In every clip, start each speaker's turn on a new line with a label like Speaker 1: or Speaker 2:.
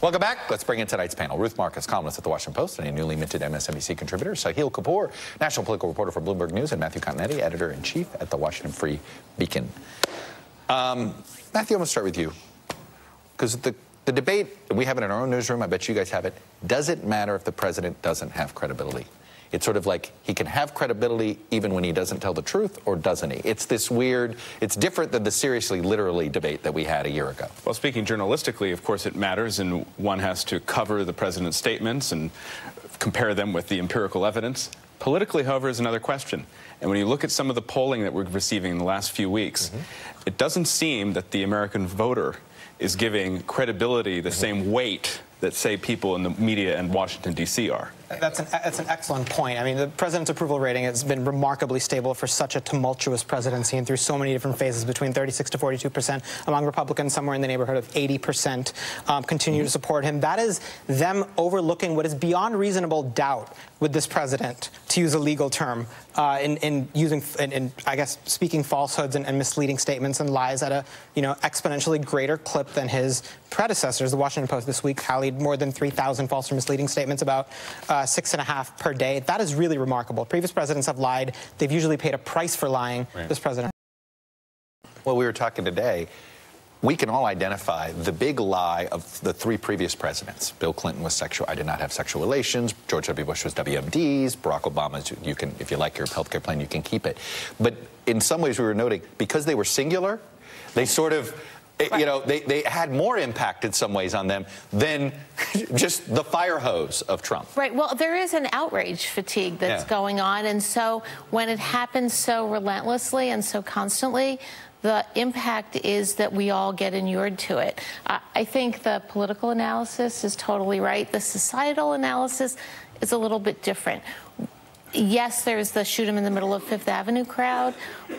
Speaker 1: Welcome back. Let's bring in tonight's panel. Ruth Marcus, columnist at The Washington Post and a newly minted MSNBC contributor. Sahil Kapoor, national political reporter for Bloomberg News, and Matthew Continetti, editor-in-chief at The Washington Free Beacon. Matthew, I'm going to start with you. Because the debate, we have it in our own newsroom, I bet you guys have it. Does it matter if the president doesn't have credibility? It's sort of like he can have credibility even when he doesn't tell the truth, or doesn't he? It's this weird, it's different than the seriously, literally debate that we had a year ago.
Speaker 2: Well, speaking journalistically, of course it matters, and one has to cover the president's statements and compare them with the empirical evidence. Politically, however, is another question. And when you look at some of the polling that we're receiving in the last few weeks, it doesn't seem that the American voter is giving credibility the same weight that, say, people in the media in Washington, D.C. are.
Speaker 3: That's an excellent point. I mean, the president's approval rating has been remarkably stable for such a tumultuous presidency and through so many different phases, between 36 to 42% among Republicans, somewhere in the neighborhood of 80% continue to support him. That is them overlooking what is beyond reasonable doubt with this president, to use a legal term, in I guess, speaking falsehoods and misleading statements and lies at a, exponentially greater clip than his predecessors. The Washington Post this week tallied more than 3,000 false or misleading statements, about 6.5 per day. That is really remarkable. Previous presidents have lied. They've usually paid a price for lying. Right. This president.
Speaker 1: Well, we were talking today. We can all identify the big lie of the three previous presidents. Bill Clinton was I did not have sexual relations. George W. Bush was WMDs. Barack Obama's, you can, if you like your health care plan, you can keep it. But in some ways we were noting, because they were singular, they sort of, they had more impact in some ways on them than just the fire hose of Trump.
Speaker 4: Right. Well, there is an outrage fatigue that's going on. And so when it happens so relentlessly and so constantly, the impact is that we all get inured to it. I think the political analysis is totally right. The societal analysis is a little bit different. Yes, there's the shoot 'em in the middle of Fifth Avenue crowd,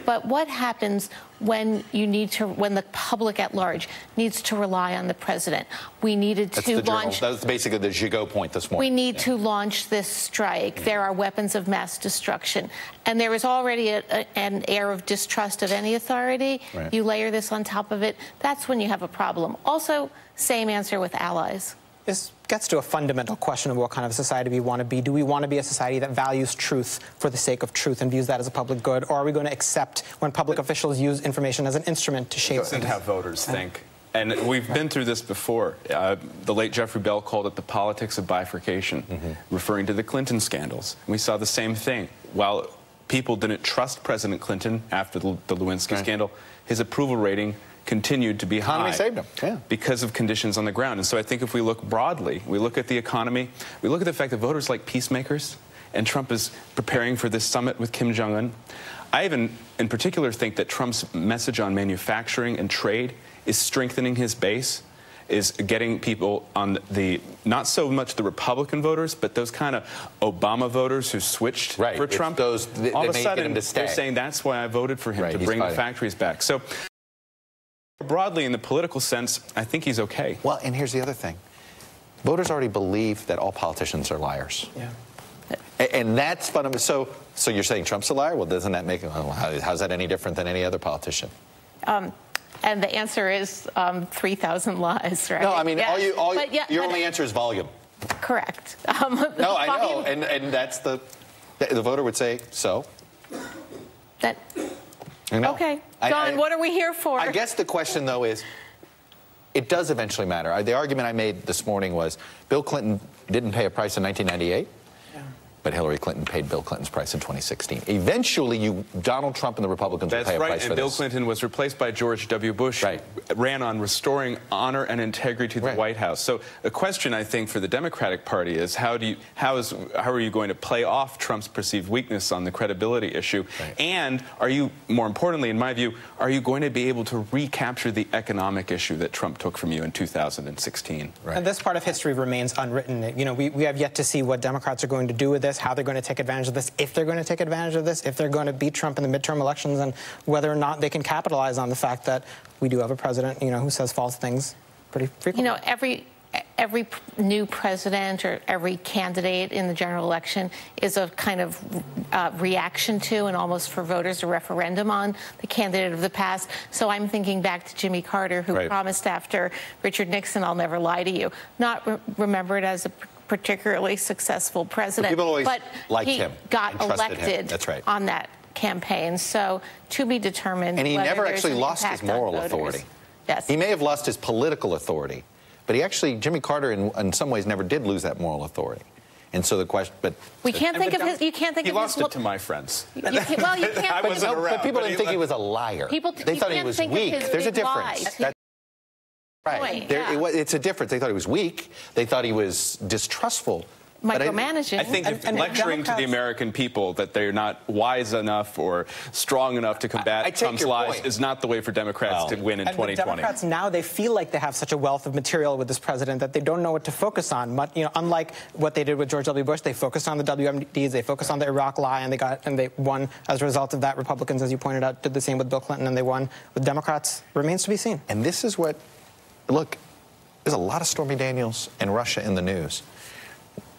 Speaker 4: but what happens when when the public at large needs to rely on the president? We needed to launch.
Speaker 1: That was basically the Gigot point this morning.
Speaker 4: We need to launch this strike. There are weapons of mass destruction, and there is already an air of distrust of any authority. Right. You layer this on top of it, that's when you have a problem. Also, same answer with allies.
Speaker 3: This gets to a fundamental question of what kind of society we want to be. Do we want to be a society that values truth for the sake of truth and views that as a public good? Or are we going to accept when public officials use information as an instrument to shape things?
Speaker 2: And how voters think. And we've been through this before. The late Jeffrey Bell called it the politics of bifurcation, referring to the Clinton scandals. We saw the same thing. While people didn't trust President Clinton after the Lewinsky scandal, his approval rating continued to be high.
Speaker 1: Economy saved him,
Speaker 2: because of conditions on the ground. And so I think if we look broadly, we look at the economy, we look at the fact that voters like peacemakers, and Trump is preparing for this summit with Kim Jong-un. I even, in particular, think that Trump's message on manufacturing and trade is strengthening his base, is getting people on the, not so much the Republican voters, but those kind of Obama voters who switched for Trump.
Speaker 1: All
Speaker 2: of a sudden, they're saying, that's why I voted for him, to bring the factories back. So broadly, in the political sense, I think he's okay.
Speaker 1: Well, and here's the other thing. Voters already believe that all politicians are liars. And that's fundamental. So you're saying Trump's a liar? Well, doesn't that make him, how's that any different than any other politician?
Speaker 4: And the answer is 3,000 lies, right?
Speaker 1: No, I mean, your only answer is volume.
Speaker 4: Correct.
Speaker 1: No, I know. And that's the voter would say, so?
Speaker 4: Okay, Don, what are we here for?
Speaker 1: I guess the question, though, is it does eventually matter. The argument I made this morning was Bill Clinton didn't pay a price in 1998. But Hillary Clinton paid Bill Clinton's price in 2016. Eventually, Donald Trump and the Republicans will pay a price for this.
Speaker 2: And Bill Clinton was replaced by George W. Bush, ran on restoring honor and integrity to the White House. So the question, I think, for the Democratic Party is how are you going to play off Trump's perceived weakness on the credibility issue? And are you, more importantly, in my view, are you going to be able to recapture the economic issue that Trump took from you in 2016?
Speaker 3: And this part of history remains unwritten. We have yet to see what Democrats are going to do with this, how they're going to take advantage of this, if they're going to take advantage of this, if they're going to beat Trump in the midterm elections, and whether or not they can capitalize on the fact that we do have a president, who says false things pretty frequently.
Speaker 4: every new president or every candidate in the general election is a kind of reaction to, and almost for voters, a referendum on the candidate of the past. So I'm thinking back to Jimmy Carter, who promised after Richard Nixon, "I'll never lie to you," not remembered as a particularly successful president.
Speaker 1: People always
Speaker 4: but
Speaker 1: liked
Speaker 4: he
Speaker 1: him
Speaker 4: got
Speaker 1: and trusted
Speaker 4: elected
Speaker 1: him. That's right.
Speaker 4: on that campaign. So to be determined.
Speaker 1: And he
Speaker 4: whether
Speaker 1: never
Speaker 4: there's
Speaker 1: actually
Speaker 4: an
Speaker 1: lost his
Speaker 4: impact on
Speaker 1: moral
Speaker 4: voters.
Speaker 1: authority.
Speaker 4: Yes.
Speaker 1: He may have lost his political authority, but he actually, Jimmy Carter, in some ways, never did lose that moral authority. And so the question, but
Speaker 4: we can't think of his. You can't think
Speaker 2: he
Speaker 4: of
Speaker 2: lost
Speaker 4: his.
Speaker 2: it to my friends.
Speaker 4: Well, you can't.
Speaker 2: I wasn't around,
Speaker 1: but people didn't think he was a liar.
Speaker 4: People,
Speaker 1: they thought he was weak. There's a difference. That's right. It's a difference. They thought he was weak. They thought he was distrustful.
Speaker 4: Micromanaging.
Speaker 2: I think if lecturing to the American people that they're not wise enough or strong enough to combat Trump's lies is not the way for Democrats to win in 2020.
Speaker 3: Democrats now, they feel like they have such a wealth of material with this president that they don't know what to focus on. But, you know, unlike what they did with George W. Bush, they focused on the WMDs, they focused on the Iraq lie, and they won as a result of that. Republicans, as you pointed out, did the same with Bill Clinton, and they won with Democrats. Remains to be seen.
Speaker 1: And this is what, look, there's a lot of Stormy Daniels and Russia in the news.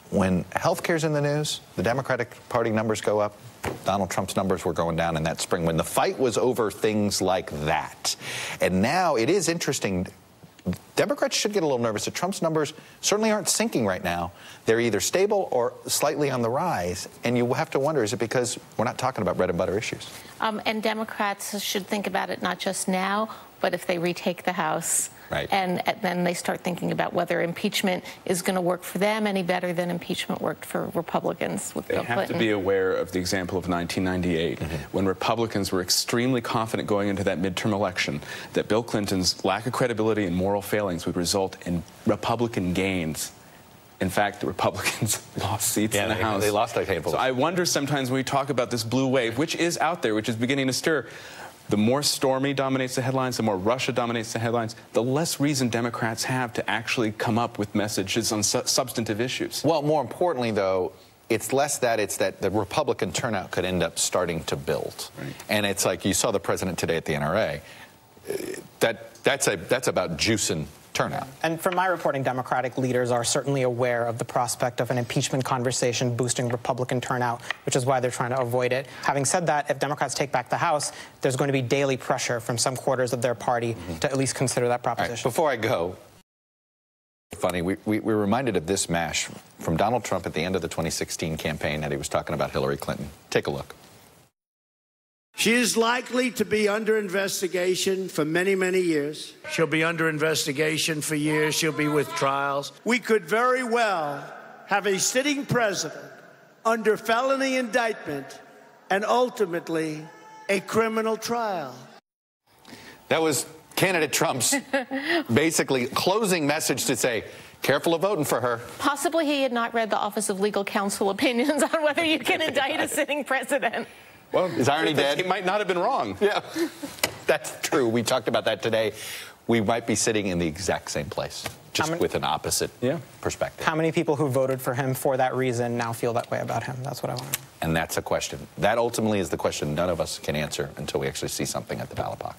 Speaker 1: When healthcare's in the news, the Democratic Party numbers go up. Donald Trump's numbers were going down in that spring when the fight was over things like that. And now it is interesting. Democrats should get a little nervous that Trump's numbers certainly aren't sinking right now. They're either stable or slightly on the rise. And you have to wonder, is it because we're not talking about bread and butter issues?
Speaker 4: And Democrats should think about it not just now, but if they retake the House.
Speaker 1: Right.
Speaker 4: And then they start thinking about whether impeachment is going to work for them any better than impeachment worked for Republicans with Bill Clinton.
Speaker 2: They have to be aware of the example of 1998, when Republicans were extremely confident going into that midterm election that Bill Clinton's lack of credibility and moral failings would result in Republican gains. In fact, the Republicans lost seats in the House.
Speaker 1: They lost a handful.
Speaker 2: So I wonder sometimes when we talk about this blue wave, which is out there, which is beginning to stir, the more Stormy dominates the headlines, the more Russia dominates the headlines, the less reason Democrats have to actually come up with messages on substantive issues.
Speaker 1: Well, more importantly, though, it's less that, it's that the Republican turnout could end up starting to build. Right. And it's like you saw the president today at the NRA. That's about juicing turnout.
Speaker 3: And from my reporting, Democratic leaders are certainly aware of the prospect of an impeachment conversation boosting Republican turnout, which is why they're trying to avoid it. Having said that, if Democrats take back the House, there's going to be daily pressure from some quarters of their party to at least consider that proposition.
Speaker 1: Right, before I go, funny, we're reminded of this mash from Donald Trump at the end of the 2016 campaign that he was talking about Hillary Clinton. Take a look.
Speaker 5: She is likely to be under investigation for many, many years. She'll be under investigation for years. She'll be with trials. We could very well have a sitting president under felony indictment and ultimately a criminal trial.
Speaker 1: That was candidate Trump's basically closing message to say, careful of voting for her.
Speaker 4: Possibly he had not read the Office of Legal Counsel opinions on whether you can indict a sitting president.
Speaker 1: Well, is irony dead?
Speaker 2: He might not have been wrong.
Speaker 1: Yeah, that's true. We talked about that today. We might be sitting in the exact same place, just with an opposite perspective.
Speaker 3: How many people who voted for him for that reason now feel that way about him? That's what I want to know.
Speaker 1: And that's a question. That ultimately is the question none of us can answer until we actually see something at the ballot box.